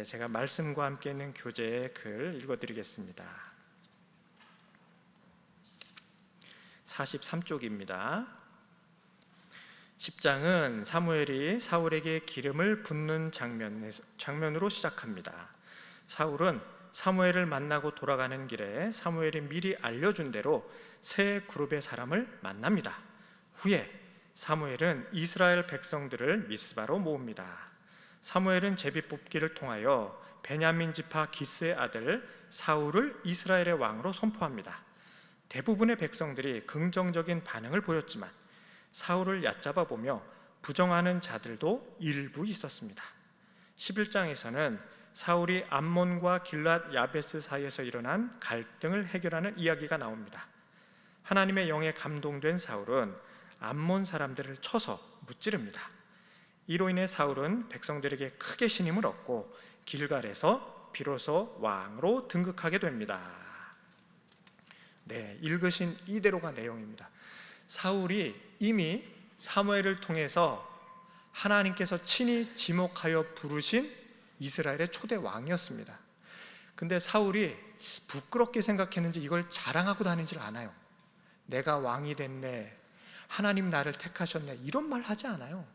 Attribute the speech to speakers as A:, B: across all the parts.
A: 제가 말씀과 함께 있는 교재의 글 읽어드리겠습니다. 43쪽입니다. 10장은 사무엘이 사울에게 기름을 붓는 장면으로 시작합니다. 사울은 사무엘을 만나고 돌아가는 길에 사무엘이 미리 알려준 대로 세 그룹의 사람을 만납니다. 후에 사무엘은 이스라엘 백성들을 미스바로 모읍니다. 사무엘은 제비뽑기를 통하여 베냐민 지파 기스의 아들 사울을 이스라엘의 왕으로 선포합니다. 대부분의 백성들이 긍정적인 반응을 보였지만 사울을 얕잡아 보며 부정하는 자들도 일부 있었습니다. 11장에서는 사울이 암몬과 길랏 야베스 사이에서 일어난 갈등을 해결하는 이야기가 나옵니다. 하나님의 영에 감동된 사울은 암몬 사람들을 쳐서 무찌릅니다. 이로 인해 사울은 백성들에게 크게 신임을 얻고 길갈에서 비로소 왕으로 등극하게 됩니다. 읽으신 이대로가 내용입니다. 사울이 이미 사무엘을 통해서 하나님께서 친히 지목하여 부르신 이스라엘의 초대 왕이었습니다. 근데 사울이 부끄럽게 생각했는지 이걸 자랑하고 다니질 않아요. 내가 왕이 됐네, 하나님 나를 택하셨네, 이런 말 하지 않아요.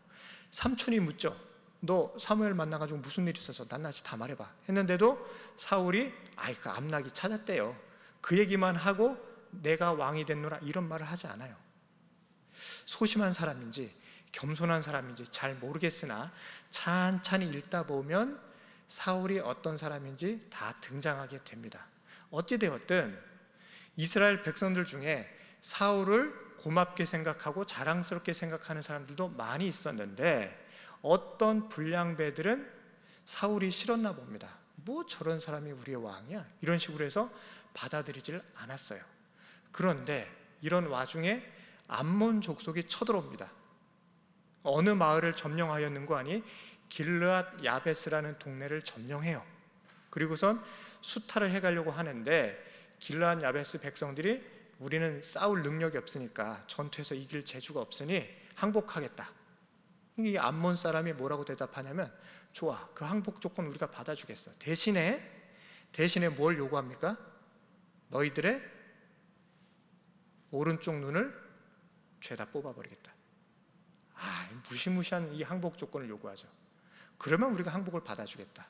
A: 삼촌이 묻죠. 너 사무엘 만나가지고 무슨 일 있어서 낱낱이 다 말해봐 했는데도 사울이 그 암낙이 찾았대요, 그 얘기만 하고 내가 왕이 됐노라 이런 말을 하지 않아요. 소심한 사람인지 겸손한 사람인지 잘 모르겠으나 찬찬히 읽다 보면 사울이 어떤 사람인지 다 등장하게 됩니다. 어찌되었든 이스라엘 백성들 중에 사울을 고맙게 생각하고 자랑스럽게 생각하는 사람들도 많이 있었는데 어떤 불량배들은 사울이 싫었나 봅니다. 뭐 저런 사람이 우리의 왕이야? 이런 식으로 해서 받아들이질 않았어요. 그런데 이런 와중에 암몬 족속이 쳐들어옵니다. 어느 마을을 점령하였는고 하니 길르앗 야베스라는 동네를 점령해요. 그리고선 수탈을 해가려고 하는데 길르앗 야베스 백성들이 우리는 싸울 능력이 없으니까, 전투에서 이길 재주가 없으니 항복하겠다. 이 암몬 사람이 뭐라고 대답하냐면, 좋아, 그 항복 조건 우리가 받아주겠어. 대신에 뭘 요구합니까? 너희들의 오른쪽 눈을 죄다 뽑아버리겠다. 무시무시한 이 항복 조건을 요구하죠. 그러면 우리가 항복을 받아주겠다.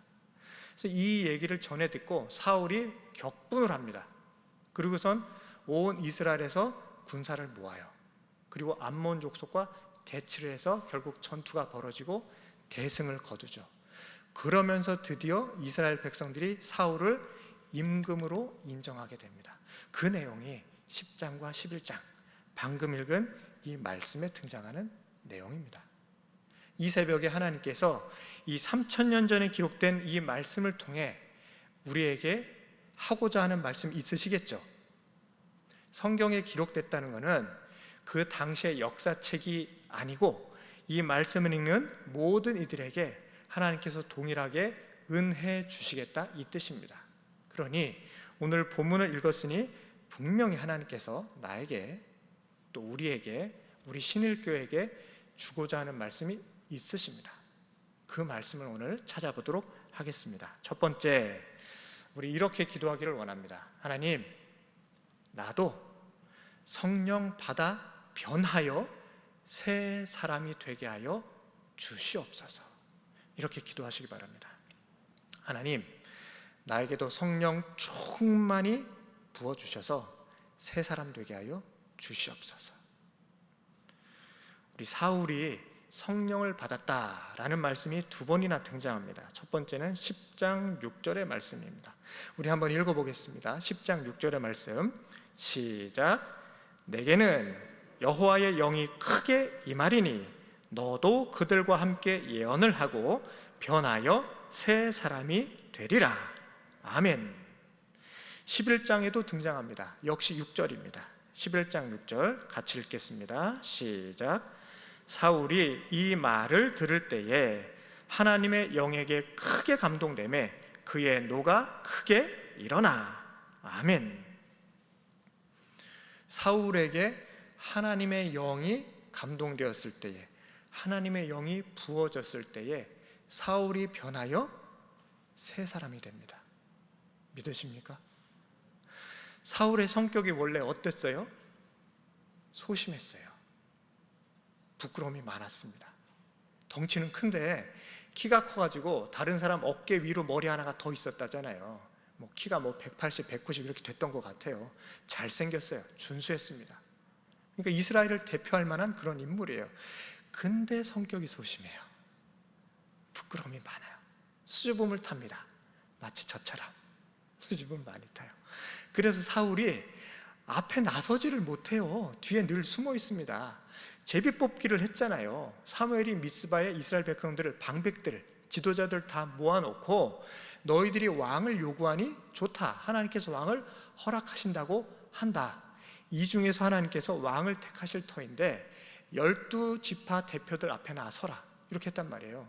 A: 그래서 이 얘기를 전해 듣고 사울이 격분을 합니다. 그리고선 온 이스라엘에서 군사를 모아요. 그리고 암몬 족속과 대치를 해서 결국 전투가 벌어지고 대승을 거두죠. 그러면서 드디어 이스라엘 백성들이 사울을 임금으로 인정하게 됩니다. 그 내용이 10장과 11장, 방금 읽은 이 말씀에 등장하는 내용입니다. 이 새벽에 하나님께서 이 3000년 전에 기록된 이 말씀을 통해 우리에게 하고자 하는 말씀 있으시겠죠? 성경에 기록됐다는 것은 그 당시의 역사책이 아니고 이 말씀을 읽는 모든 이들에게 하나님께서 동일하게 은혜 주시겠다, 이 뜻입니다. 그러니 오늘 본문을 읽었으니 분명히 하나님께서 나에게, 또 우리에게, 우리 신일교회에게 주고자 하는 말씀이 있으십니다. 그 말씀을 오늘 찾아보도록 하겠습니다. 첫 번째, 우리 이렇게 기도하기를 원합니다. 하나님, 나도 성령 받아 변하여 새 사람이 되게 하여 주시옵소서. 이렇게 기도하시기 바랍니다. 하나님, 나에게도 성령 충만히 부어주셔서 새 사람 되게 하여 주시옵소서. 우리 사울이 성령을 받았다라는 말씀이 두 번이나 등장합니다. 첫 번째는 10장 6절의 말씀입니다. 우리 한번 읽어보겠습니다. 10장 6절의 말씀, 시작. 내게는 여호와의 영이 크게 임하리니 너도 그들과 함께 예언을 하고 변하여 새 사람이 되리라. 아멘. 11장에도 등장합니다. 역시 6절입니다. 11장 6절 같이 읽겠습니다. 시작. 사울이 이 말을 들을 때에 하나님의 영에게 크게 감동되매 그의 노가 크게 일어나. 아멘. 사울에게 하나님의 영이 감동되었을 때에, 하나님의 영이 부어졌을 때에 사울이 변하여 새 사람이 됩니다. 믿으십니까? 사울의 성격이 원래 어땠어요? 소심했어요. 부끄러움이 많았습니다. 덩치는 큰데 키가 커가지고 다른 사람 어깨 위로 머리 하나가 더 있었다잖아요. 키가 180, 190 이렇게 됐던 것 같아요. 잘생겼어요. 준수했습니다. 그러니까 이스라엘을 대표할 만한 그런 인물이에요. 근데 성격이 소심해요. 부끄러움이 많아요. 수줍음을 탑니다. 마치 저처럼 수줍음 많이 타요. 그래서 사울이 앞에 나서지를 못해요. 뒤에 늘 숨어 있습니다. 제비뽑기를 했잖아요. 사무엘이 미스바에 이스라엘 백성들을, 방백들, 지도자들 다 모아놓고 너희들이 왕을 요구하니 좋다. 하나님께서 왕을 허락하신다고 한다. 이 중에서 하나님께서 왕을 택하실 터인데 12지파 대표들 앞에 나서라. 이렇게 했단 말이에요.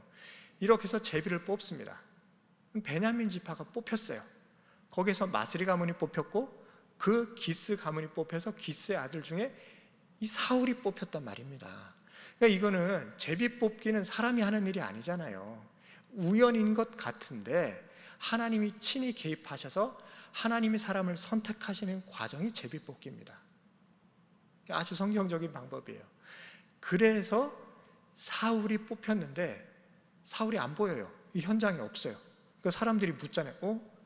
A: 이렇게 해서 제비를 뽑습니다. 베냐민 지파가 뽑혔어요. 거기서 마스리 가문이 뽑혔고 그 기스 가문이 뽑혀서 기스의 아들 중에 이 사울이 뽑혔단 말입니다. 그러니까 이거는 제비 뽑기는 사람이 하는 일이 아니잖아요. 우연인 것 같은데 하나님이 친히 개입하셔서 하나님이 사람을 선택하시는 과정이 제비 뽑기입니다. 아주 성경적인 방법이에요. 그래서 사울이 뽑혔는데 사울이 안 보여요. 이 현장에 없어요. 그러니까 사람들이 묻잖아요.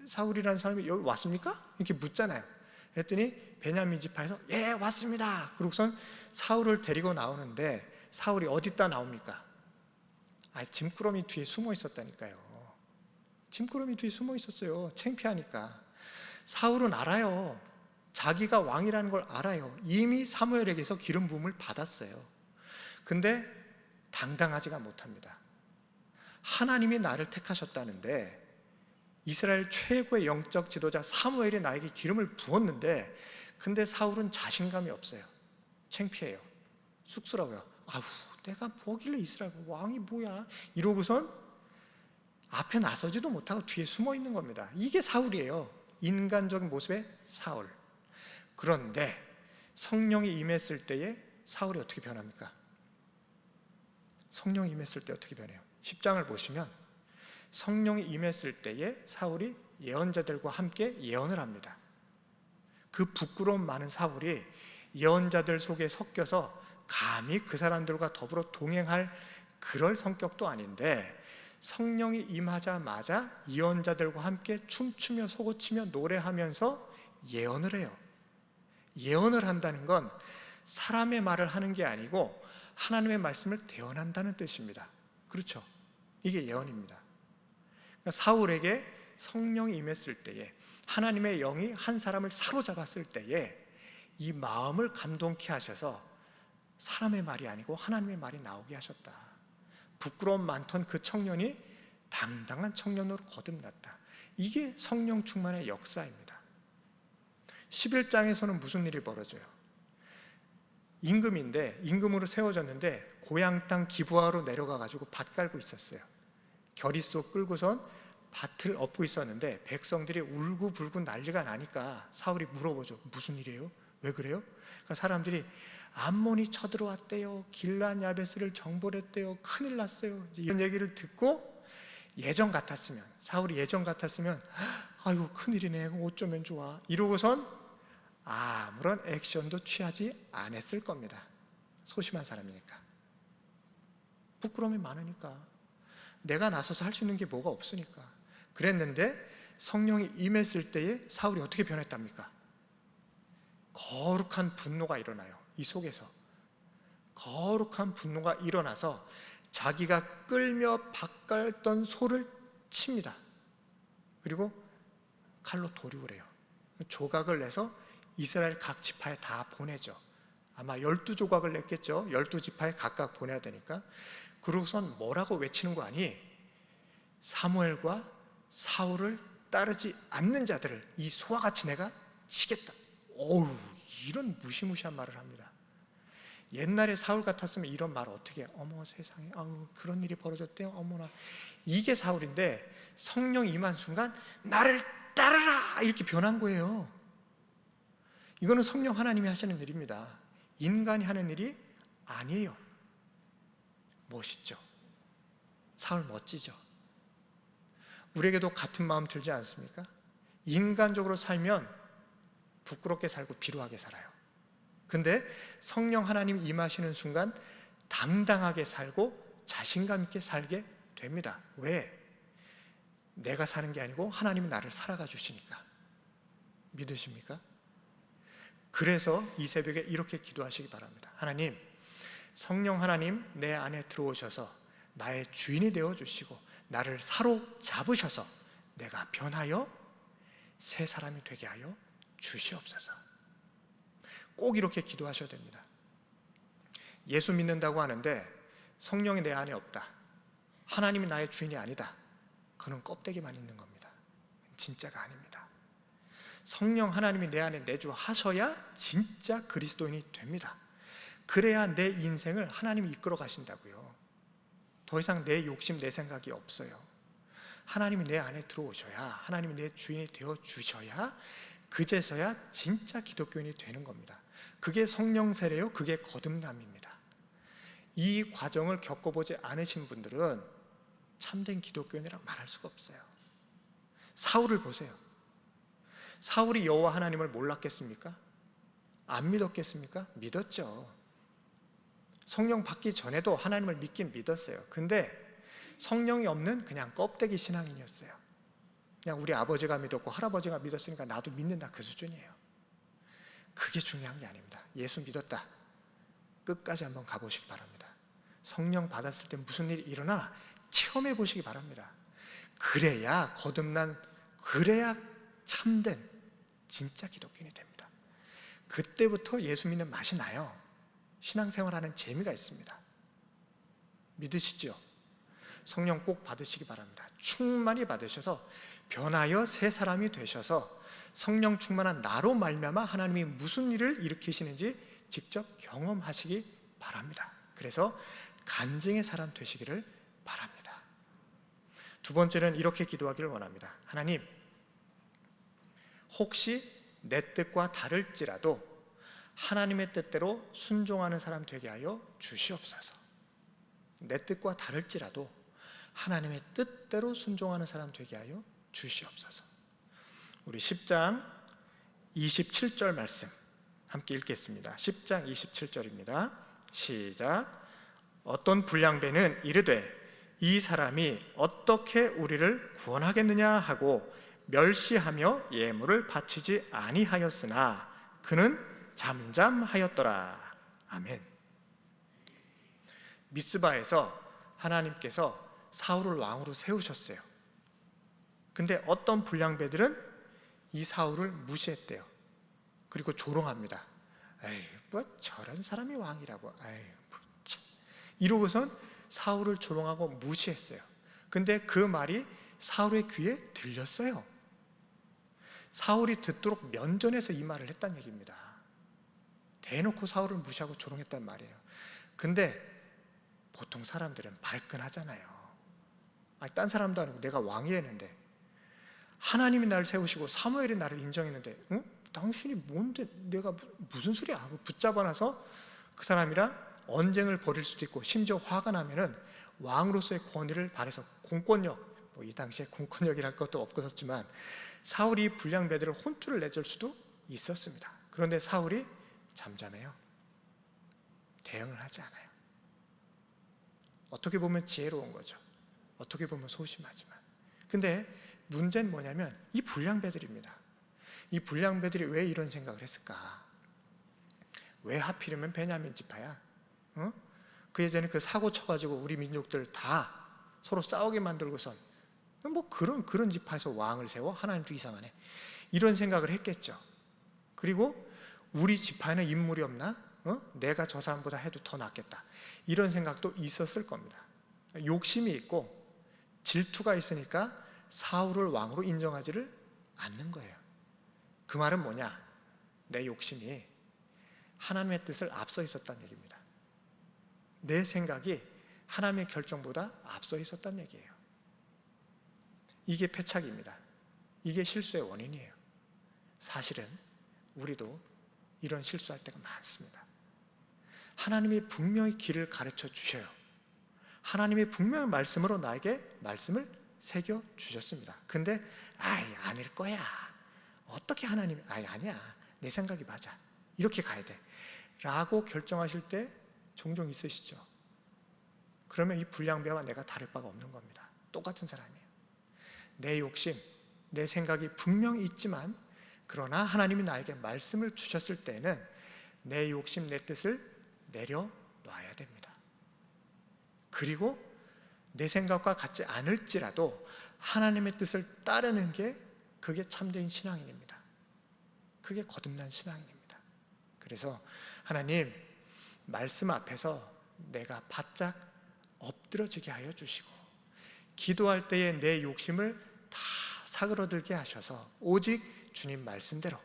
A: 사울이라는 사람이 여기 왔습니까? 이렇게 묻잖아요. 그랬더니 베냐민 지파에서 예 왔습니다. 그러고선 사울을 데리고 나오는데 사울이 어디다 나옵니까? 짐꾸러미 뒤에 숨어 있었다니까요. 짐꾸러미 뒤에 숨어 있었어요. 창피하니까. 사울은 알아요. 자기가 왕이라는 걸 알아요. 이미 사무엘에게서 기름 부음을 받았어요. 근데 당당하지가 못합니다. 하나님이 나를 택하셨다는데 이스라엘 최고의 영적 지도자 사무엘이 나에게 기름을 부었는데 근데 사울은 자신감이 없어요. 창피해요. 쑥스러워요. 내가 뭐길래 이스라엘 왕이 뭐야? 이러고선 앞에 나서지도 못하고 뒤에 숨어 있는 겁니다. 이게 사울이에요. 인간적인 모습의 사울. 그런데 성령이 임했을 때에 사울이 어떻게 변합니까? 성령이 임했을 때 어떻게 변해요? 10장을 보시면 성령이 임했을 때에 사울이 예언자들과 함께 예언을 합니다. 그 부끄러움 많은 사울이 예언자들 속에 섞여서 감히 그 사람들과 더불어 동행할 그럴 성격도 아닌데 성령이 임하자마자 예언자들과 함께 춤추며 소고치며 노래하면서 예언을 해요. 예언을 한다는 건 사람의 말을 하는 게 아니고 하나님의 말씀을 대언한다는 뜻입니다. 그렇죠? 이게 예언입니다. 그러니까 사울에게 성령이 임했을 때에 하나님의 영이 한 사람을 사로잡았을 때에 이 마음을 감동케 하셔서 사람의 말이 아니고 하나님의 말이 나오게 하셨다. 부끄러움 많던 그 청년이 당당한 청년으로 거듭났다. 이게 성령 충만의 역사입니다. 11장에서는 무슨 일이 벌어져요? 임금인데 임금으로 세워졌는데 고향 땅 기브아로 내려가 가지고 밭 깔고 있었어요. 겨릿소 끌고선 밭을 엎고 있었는데 백성들이 울고불고 난리가 나니까 사울이 물어보죠. 무슨 일이에요? 왜 그래요? 그러니까 사람들이 암몬이 쳐들어왔대요. 길란 야베스를 정벌했대요. 큰일 났어요. 이런 얘기를 듣고 예전 같았으면 사울이 예전 같았으면 아이고 큰일이네. 어쩌면 좋아. 이러고선 아무런 액션도 취하지 않았을 겁니다. 소심한 사람이니까. 부끄러움이 많으니까. 내가 나서서 할 수 있는 게 뭐가 없으니까. 그랬는데 성령이 임했을 때에 사울이 어떻게 변했답니까? 거룩한 분노가 일어나요. 이 속에서 거룩한 분노가 일어나서 자기가 끌며 밭갈던 소를 칩니다. 그리고 칼로 도륙을 해요. 조각을 내서 이스라엘 각 지파에 다 보내죠. 아마 12조각을 냈겠죠. 12지파에 각각 보내야 되니까. 그러고선 뭐라고 외치는 거 아니? 사무엘과 사울을 따르지 않는 자들을 이 소와 같이 내가 치겠다. 어우, 이런 무시무시한 말을 합니다. 옛날에 사울 같았으면 이런 말 어떻게 해? 어머 세상에, 그런 일이 벌어졌대요. 어머나. 이게 사울인데 성령 임한 순간 나를 따르라 이렇게 변한 거예요. 이거는 성령 하나님이 하시는 일입니다. 인간이 하는 일이 아니에요. 멋있죠? 사울 멋지죠? 우리에게도 같은 마음 들지 않습니까? 인간적으로 살면 부끄럽게 살고 비루하게 살아요. 근데 성령 하나님이 임하시는 순간 당당하게 살고 자신감 있게 살게 됩니다. 왜? 내가 사는 게 아니고 하나님이 나를 살아가 주시니까. 믿으십니까? 그래서 이 새벽에 이렇게 기도하시기 바랍니다. 하나님, 성령 하나님 내 안에 들어오셔서 나의 주인이 되어주시고 나를 사로잡으셔서 내가 변하여 새 사람이 되게 하여 주시옵소서. 꼭 이렇게 기도하셔야 됩니다. 예수 믿는다고 하는데 성령이 내 안에 없다, 하나님이 나의 주인이 아니다, 그는 껍데기만 있는 겁니다. 진짜가 아닙니다. 성령 하나님이 내 안에 내주하셔야 진짜 그리스도인이 됩니다. 그래야 내 인생을 하나님이 이끌어 가신다고요. 더 이상 내 욕심, 내 생각이 없어요. 하나님이 내 안에 들어오셔야, 하나님이 내 주인이 되어 주셔야 그제서야 진짜 기독교인이 되는 겁니다. 그게 성령 세례요, 그게 거듭남입니다. 이 과정을 겪어보지 않으신 분들은 참된 기독교인이라고 말할 수가 없어요. 사울을 보세요. 사울이 여호와 하나님을 몰랐겠습니까? 안 믿었겠습니까? 믿었죠. 성령 받기 전에도 하나님을 믿긴 믿었어요. 근데 성령이 없는 그냥 껍데기 신앙인이었어요. 그냥 우리 아버지가 믿었고 할아버지가 믿었으니까 나도 믿는다, 그 수준이에요. 그게 중요한 게 아닙니다. 예수 믿었다, 끝까지 한번 가보시기 바랍니다. 성령 받았을 때 무슨 일이 일어나나 체험해 보시기 바랍니다. 그래야 거듭난, 그래야 참된 진짜 기독교인이 됩니다. 그때부터 예수 믿는 맛이 나요. 신앙생활하는 재미가 있습니다. 믿으시죠? 성령 꼭 받으시기 바랍니다. 충만히 받으셔서 변하여 새 사람이 되셔서 성령 충만한 나로 말미암아 하나님이 무슨 일을 일으키시는지 직접 경험하시기 바랍니다. 그래서 간증의 사람 되시기를 바랍니다. 두 번째는 이렇게 기도하기를 원합니다. 하나님, 혹시 내 뜻과 다를지라도 하나님의 뜻대로 순종하는 사람 되게 하여 주시옵소서. 내 뜻과 다를지라도 하나님의 뜻대로 순종하는 사람 되게 하여 주시옵소서. 우리 10장 27절 말씀 함께 읽겠습니다. 10장 27절입니다. 시작. 어떤 불량배는 이르되 이 사람이 어떻게 우리를 구원하겠느냐 하고 멸시하며 예물을 바치지 아니하였으나 그는 잠잠하였더라. 아멘. 미스바에서 하나님께서 사울을 왕으로 세우셨어요. 근데 어떤 불량배들은 이 사울을 무시했대요. 그리고 조롱합니다. 에이, 뭐 저런 사람이 왕이라고. 에이, 뭐 참. 이러고선 사울을 조롱하고 무시했어요. 근데 그 말이 사울의 귀에 들렸어요. 사울이 듣도록 면전에서 이 말을 했다는 얘기입니다. 대놓고 사울을 무시하고 조롱했단 말이에요. 근데 보통 사람들은 발끈하잖아요. 아니, 딴 사람도 아니고 내가 왕이랬는데, 하나님이 나를 세우시고 사무엘이 나를 인정했는데, 응? 당신이 뭔데 내가 무슨 소리야 하고 붙잡아놔서 그 사람이랑 언쟁을 벌일 수도 있고, 심지어 화가 나면은 왕으로서의 권위를 발해서 공권력, 뭐 이 당시에 공권력이랄 것도 없었지만 사울이 불량배들을 혼쭐을 내줄 수도 있었습니다. 그런데 사울이 잠잠해요. 대응을 하지 않아요. 어떻게 보면 지혜로운 거죠. 어떻게 보면 소심하지만. 근데 문제는 뭐냐면 이 불량배들입니다. 이 불량배들이 왜 이런 생각을 했을까? 왜 하필이면 베냐민 지파야? 어? 그 예전에 그 사고 쳐가지고 우리 민족들 다 서로 싸우게 만들고선 뭐 그런 지파에서 왕을 세워? 하나님도 이상하네. 이런 생각을 했겠죠. 그리고 우리 지파에는 인물이 없나? 내가 저 사람보다 해도 더 낫겠다. 이런 생각도 있었을 겁니다. 욕심이 있고 질투가 있으니까 사울을 왕으로 인정하지를 않는 거예요. 그 말은 뭐냐? 내 욕심이 하나님의 뜻을 앞서 있었다는 얘기입니다. 내 생각이 하나님의 결정보다 앞서 있었다는 얘기예요. 이게 패착입니다. 이게 실수의 원인이에요. 사실은 우리도 이런 실수할 때가 많습니다. 하나님이 분명히 길을 가르쳐 주셔요. 하나님이 분명히 말씀으로 나에게 말씀을 새겨 주셨습니다. 근데 아닐 거야. 어떻게 하나님이 아니야. 내 생각이 맞아. 이렇게 가야 돼. 라고 결정하실 때 종종 있으시죠. 그러면 이 불량배와 내가 다를 바가 없는 겁니다. 똑같은 사람이에요. 내 욕심, 내 생각이 분명히 있지만 그러나 하나님이 나에게 말씀을 주셨을 때는 내 욕심, 내 뜻을 내려놔야 됩니다. 그리고 내 생각과 같지 않을지라도 하나님의 뜻을 따르는 게 그게 참된 신앙인입니다. 그게 거듭난 신앙인입니다. 그래서 하나님 말씀 앞에서 내가 바짝 엎드러지게 하여 주시고 기도할 때에 내 욕심을 다 사그러들게 하셔서 오직 주님 말씀대로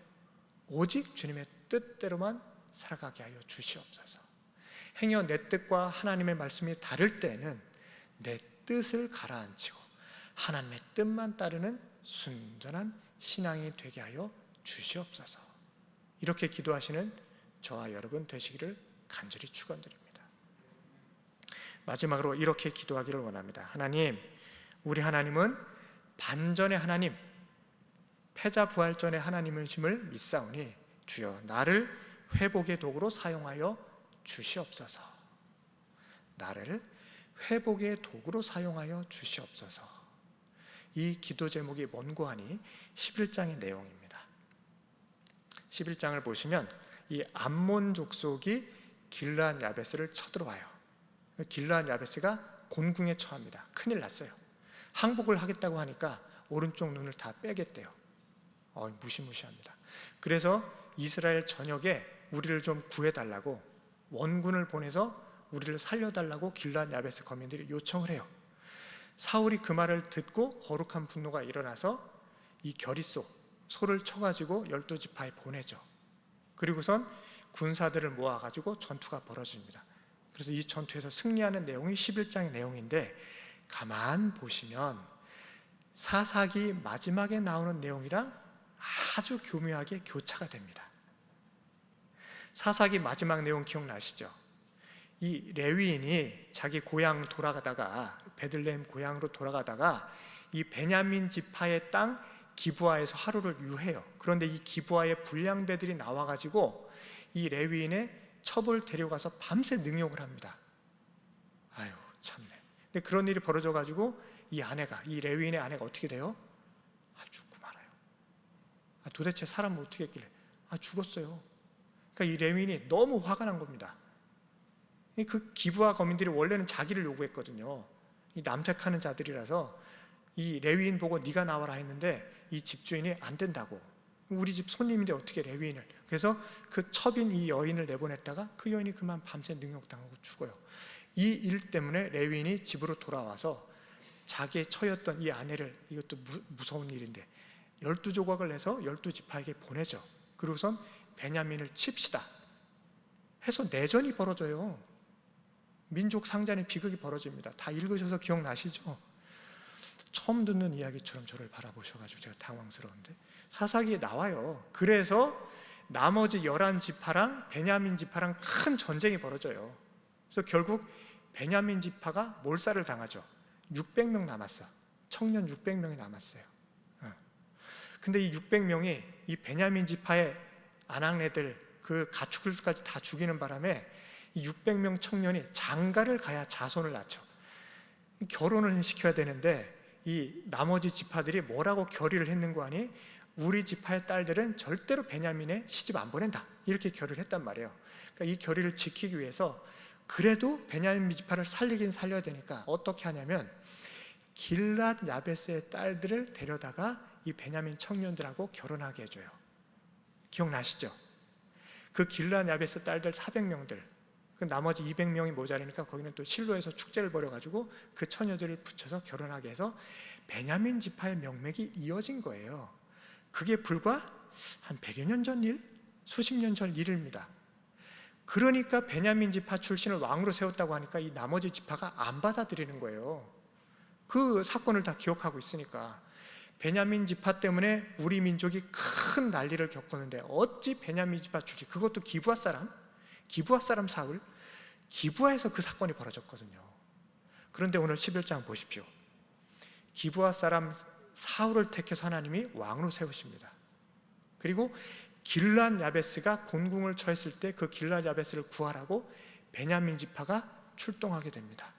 A: 오직 주님의 뜻대로만 살아가게 하여 주시옵소서. 행여 내 뜻과 하나님의 말씀이 다를 때는 내 뜻을 가라앉히고 하나님의 뜻만 따르는 순전한 신앙이 되게 하여 주시옵소서. 이렇게 기도하시는 저와 여러분 되시기를 간절히 축원드립니다. 마지막으로 이렇게 기도하기를 원합니다. 하나님, 우리 하나님은 반전의 하나님, 패자부활전의 하나님이심을 믿사오니 주여 나를 회복의 도구로 사용하여 주시옵소서. 나를 회복의 도구로 사용하여 주시옵소서. 이 기도 제목이 뭔고 하니 11장의 내용입니다. 11장을 보시면 이 암몬 족속이 길르앗 야베스를 쳐들어와요. 길르앗 야베스가 곤궁에 처합니다. 큰일 났어요. 항복을 하겠다고 하니까 오른쪽 눈을 다 빼겠대요. 무시무시합니다. 그래서 이스라엘 전역에 우리를 좀 구해달라고 원군을 보내서 우리를 살려달라고 길르앗 야베스 거민들이 요청을 해요. 사울이 그 말을 듣고 거룩한 분노가 일어나서 이 겨릿소, 소를 쳐가지고 12지파에 보내죠. 그리고선 군사들을 모아가지고 전투가 벌어집니다. 그래서 이 전투에서 승리하는 내용이 11장의 내용인데 가만 보시면 사사기 마지막에 나오는 내용이랑 아주 교묘하게 교차가 됩니다. 사사기 마지막 내용 기억나시죠? 이 레위인이 자기 고향 돌아가다가 베들레헴 고향으로 돌아가다가 이 베냐민 지파의 땅 기브아에서 하루를 유해요. 그런데 이 기브아의 불량배들이 나와가지고 이 레위인의 첩을 데려가서 밤새 능욕을 합니다. 아유 참네. 근데 그런 일이 벌어져가지고 이 레위인의 아내가 어떻게 돼요? 죽고 말아요. 도대체 사람은 어떻게 했길래? 죽었어요. 그러니까 이 레위인이 너무 화가 난 겁니다. 그 기브아 거민들이 원래는 자기를 요구했거든요. 이 남택하는 자들이라서 이 레위인 보고 네가 나와라 했는데 이 집주인이 안 된다고. 우리 집 손님인데 어떻게 레위인을. 그래서 그 첩인 이 여인을 내보냈다가 그 여인이 그만 밤새 능욕당하고 죽어요. 이 일 때문에 레위인이 집으로 돌아와서 자기의 처였던 이 아내를, 이것도 무서운 일인데 12조각을 내서 12지파에게 보내죠. 그리고선 베냐민을 칩시다 해서 내전이 벌어져요. 민족 상잔의 비극이 벌어집니다. 다 읽으셔서 기억나시죠? 처음 듣는 이야기처럼 저를 바라보셔가지고 제가 당황스러운데 사사기에 나와요. 그래서 나머지 11지파랑 베냐민 지파랑 큰 전쟁이 벌어져요. 그래서 결국 베냐민 지파가 몰살을 당하죠. 600명 남았어. 청년 600명이 남았어요. 근데 이 600명이 이 베냐민 지파의 아낙네들 그 가축들까지 다 죽이는 바람에 이 600명 청년이 장가를 가야 자손을 낳죠. 결혼을 시켜야 되는데 이 나머지 지파들이 뭐라고 결의를 했는고 하니 우리 지파의 딸들은 절대로 베냐민에 시집 안 보낸다 이렇게 결의를 했단 말이에요. 그러니까 이 결의를 지키기 위해서 그래도 베냐민 지파를 살리긴 살려야 되니까 어떻게 하냐면 길르앗 야베스의 딸들을 데려다가 이 베냐민 청년들하고 결혼하게 해줘요. 기억나시죠? 그 길르앗 야베스 딸들 400명들 그 나머지 200명이 모자라니까 거기는 또 실로에서 축제를 벌여가지고 그 처녀들을 붙여서 결혼하게 해서 베냐민 지파의 명맥이 이어진 거예요. 그게 불과 한 100여 년 전 일? 수십 년 전 일입니다. 그러니까 베냐민 지파 출신을 왕으로 세웠다고 하니까 이 나머지 지파가 안 받아들이는 거예요. 그 사건을 다 기억하고 있으니까. 베냐민 지파 때문에 우리 민족이 큰 난리를 겪었는데 어찌 베냐민 지파 출신, 그것도 기브아 사람 사울, 기브아에서 그 사건이 벌어졌거든요. 그런데 오늘 11장 보십시오. 기브아 사람 사울을 택해서 하나님이 왕으로 세우십니다. 그리고 길르앗 야베스가 곤궁을 처했을 때 그 길르앗 야베스를 구하라고 베냐민 지파가 출동하게 됩니다.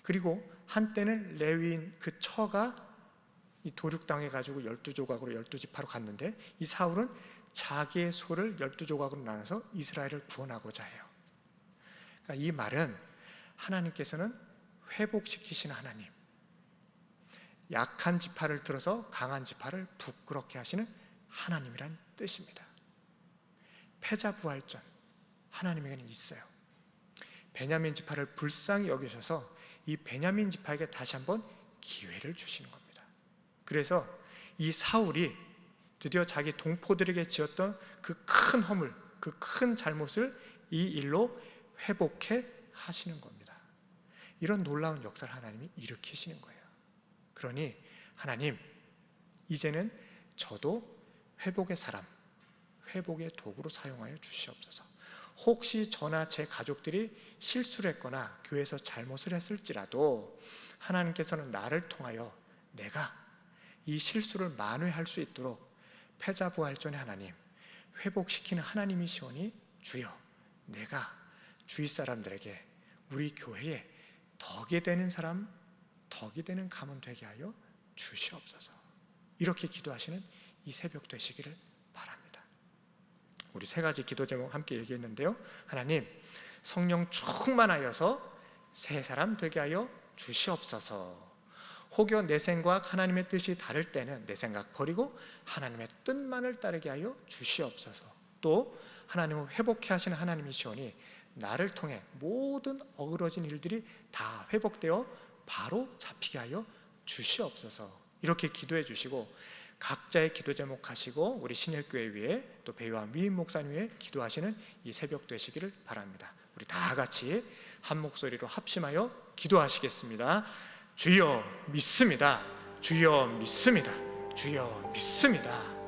A: 그리고 한때는 레위인 그 처가 이 도륙당해 가지고 12조각으로 12지파로 갔는데, 이 사울은 자기의 소를 12조각으로 나눠서 이스라엘을 구원하고자 해요. 그러니까 이 말은 하나님께서는 회복시키시는 하나님, 약한 지파를 들어서 강한 지파를 부끄럽게 하시는 하나님이란 뜻입니다. 패자부활전, 하나님에게는 있어요. 베냐민 지파를 불쌍히 여기셔서 이 베냐민 지파에게 다시 한번 기회를 주시는 겁니다. 그래서 이 사울이 드디어 자기 동포들에게 지었던 그 큰 허물, 그 큰 잘못을 이 일로 회복해 하시는 겁니다. 이런 놀라운 역사를 하나님이 일으키시는 거예요. 그러니 하나님, 이제는 저도 회복의 사람, 회복의 도구로 사용하여 주시옵소서. 혹시 저나 제 가족들이 실수를 했거나 교회에서 잘못을 했을지라도 하나님께서는 나를 통하여 내가 이 실수를 만회할 수 있도록 패자부활전의 하나님, 회복시키는 하나님이시오니 주여, 내가 주위 사람들에게, 우리 교회에 덕이 되는 사람, 덕이 되는 가문 되게 하여 주시옵소서. 이렇게 기도하시는 이 새벽 되시기를 바랍니다. 우리 세 가지 기도 제목 함께 얘기했는데요. 하나님, 성령 충만하여서 새 사람 되게 하여 주시옵소서. 혹여 내 생각 하나님의 뜻이 다를 때는 내 생각 버리고 하나님의 뜻만을 따르게 하여 주시옵소서. 또 하나님은 회복해 하시는 하나님이시오니 나를 통해 모든 어그러진 일들이 다 회복되어 바로 잡히게 하여 주시옵소서. 이렇게 기도해 주시고 각자의 기도 제목 하시고 우리 신일교회 위에 또 배우와 미임 목사님 위에 기도하시는 이 새벽 되시기를 바랍니다. 우리 다 같이 한 목소리로 합심하여 기도하시겠습니다. 주여 믿습니다. 주여 믿습니다. 주여 믿습니다.